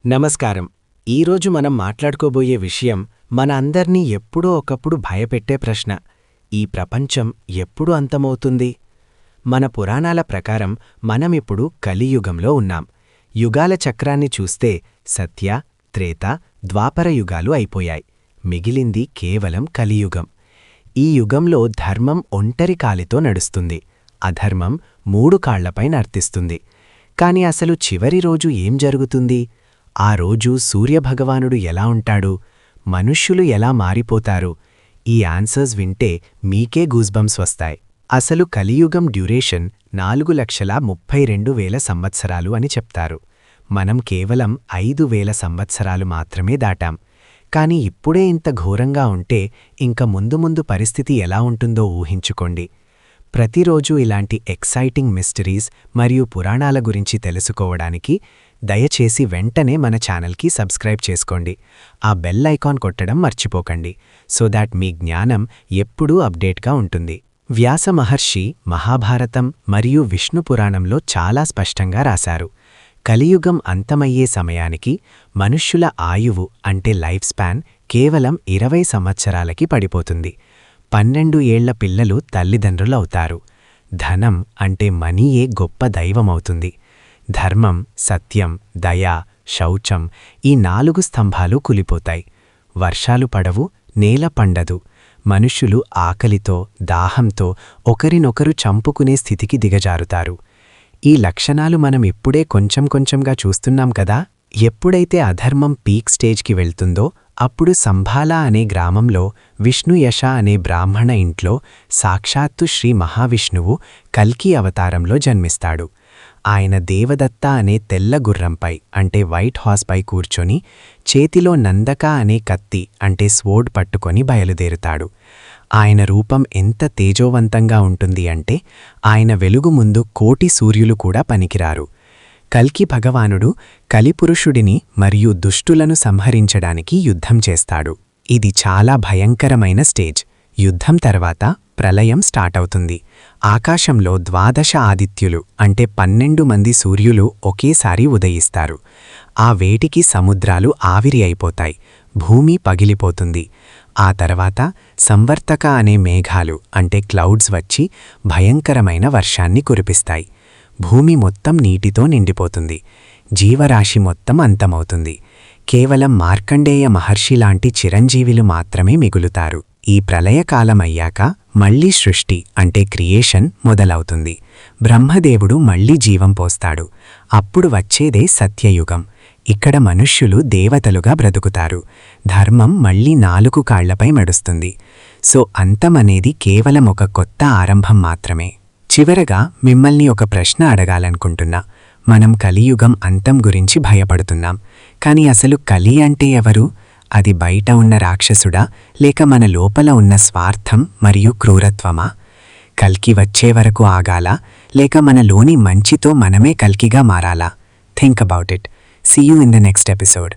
నమస్కారం. ఈరోజు మనం మాట్లాడుకోబోయే విషయం మన అందర్నీ ఎప్పుడో ఒకప్పుడు భయపెట్టే ప్రశ్న. ఈ ప్రపంచం ఎప్పుడు అంతమవుతుంది? మన పురాణాల ప్రకారం మనమిప్పుడు కలియుగంలో ఉన్నాం. యుగాల చక్రాన్ని చూస్తే సత్య, త్రేత, ద్వాపర యుగాలు అయిపోయాయి. మిగిలింది కేవలం కలియుగం. ఈ యుగంలో ధర్మం ఒంటరి కాలితో నడుస్తుంది. అధర్మం 3 కాళ్లపై నర్తిస్తుంది. కాని అసలు చివరి రోజు ఏం జరుగుతుంది? ఆ రోజు సూర్యభగవానుడు ఎలా ఉంటాడు? మనుష్యులు ఎలా మారిపోతారు? ఈ ఆన్సర్స్ వింటే మీకే గూస్బంప్స్ వస్తాయి. అసలు కలియుగం డ్యూరేషన్ 4,32,000 సంవత్సరాలు అని చెప్తారు. మనం కేవలం 5,000 సంవత్సరాలు మాత్రమే దాటాం. కాని ఇప్పుడే ఇంత ఘోరంగా ఉంటే ఇంక ముందు ముందు పరిస్థితి ఎలా ఉంటుందో ఊహించుకోండి. ప్రతిరోజు ఇలాంటి ఎక్సైటింగ్ మిస్టరీస్ మరియు పురాణాల గురించి తెలుసుకోవడానికి దయచేసి వెంటనే మన ఛానల్కి సబ్స్క్రైబ్ చేసుకోండి. ఆ బెల్ ఐకాన్ కొట్టడం మర్చిపోకండి, సో దాట్ మీ జ్ఞానం ఎప్పుడూ అప్డేట్గా ఉంటుంది. వ్యాస మహర్షి మహాభారతం మరియు విష్ణు పురాణంలో చాలా స్పష్టంగా రాశారు. కలియుగం అంతమయ్యే సమయానికి మనుష్యుల ఆయువు అంటే లైఫ్ స్పాన్ కేవలం 20 సంవత్సరాలకి పడిపోతుంది. 12 ఏళ్ల పిల్లలు తల్లిదండ్రులవుతారు. ధనం అంటే మనీయే గొప్ప దైవమవుతుంది. ధర్మం, సత్యం, దయ, శౌచం ఈ 4 స్తంభాలు కూలిపోతాయి. వర్షాలు పడవు, నేల పండదు. మనుష్యులు ఆకలితో, దాహంతో ఒకరినొకరు చంపుకునే స్థితికి దిగజారుతారు. ఈ లక్షణాలు మనం ఇప్పుడే కొంచెం కొంచెంగా చూస్తున్నాం కదా. ఎప్పుడైతే అధర్మం పీక్ స్టేజ్కి వెళ్తుందో అప్పుడు సంభాలా అనే గ్రామంలో విష్ణుయశ అనే బ్రాహ్మణ ఇంట్లో సాక్షాత్తు శ్రీ మహావిష్ణువు కల్కి అవతారంలో జన్మిస్తాడు. ఆయన దేవదత్త అనే తెల్ల గుర్రంపై అంటే వైట్ హార్స్పై కూర్చొని చేతిలో నందక అనే కత్తి అంటే స్వోర్డ్ పట్టుకొని బయలుదేరుతాడు. ఆయన రూపం ఎంత తేజోవంతంగా ఉంటుంది అంటే ఆయన వెలుగు ముందు 1,000,000 సూర్యులు కూడా పనికిరారు. కల్కి భగవానుడు కలిపురుషుడిని మరియు దుష్టులను సంహరించడానికి యుద్ధం చేస్తాడు. ఇది చాలా భయంకరమైన స్టేజ్. యుద్ధం తర్వాత ప్రళయం స్టార్ట్ అవుతుంది. ఆకాశంలో 12 ఆదిత్యులు అంటే 12 మంది సూర్యులు ఒకేసారి ఉదయిస్తారు. ఆ వేటికి సముద్రాలు ఆవిరి అయిపోతాయి. భూమి పగిలిపోతుంది. ఆ తర్వాత సంవర్తక అనే మేఘాలు అంటే క్లౌడ్స్ వచ్చి భయంకరమైన వర్షాన్ని కురిపిస్తాయి. భూమి మొత్తం నీటితో నిండిపోతుంది. జీవరాశి మొత్తం అంతమవుతుంది. కేవలం మార్కండేయ మహర్షిలాంటి చిరంజీవిలు మాత్రమే మిగులుతారు. ఈ ప్రళయకాలమయ్యాక మళ్లీ సృష్టి అంటే క్రియేషన్ మొదలవుతుంది. బ్రహ్మదేవుడు మళ్లీ జీవం పోస్తాడు. అప్పుడు వచ్చేదే సత్యయుగం. ఇక్కడ మనుష్యులు దేవతలుగా బ్రతుకుతారు. ధర్మం మళ్లీ 4 కాళ్లపై నడుస్తుంది. సో అంతమనేది కేవలం ఒక కొత్త ఆరంభం మాత్రమే. చివరగా మిమ్మల్ని ఒక ప్రశ్న అడగాలనుకుంటున్నా. మనం కలియుగం అంతం గురించి భయపడుతున్నాం. కాని అసలు కలి అంటే ఎవరు? అది బయట ఉన్న రాక్షసుడా లేక మన లోపల ఉన్న స్వార్థం మరియు క్రూరత్వమా? కల్కి వచ్చే వరకు ఆగాలా లేక మనలోని మంచితో మనమే కల్కిగా మారాలా? Think about it. See you in the next episode.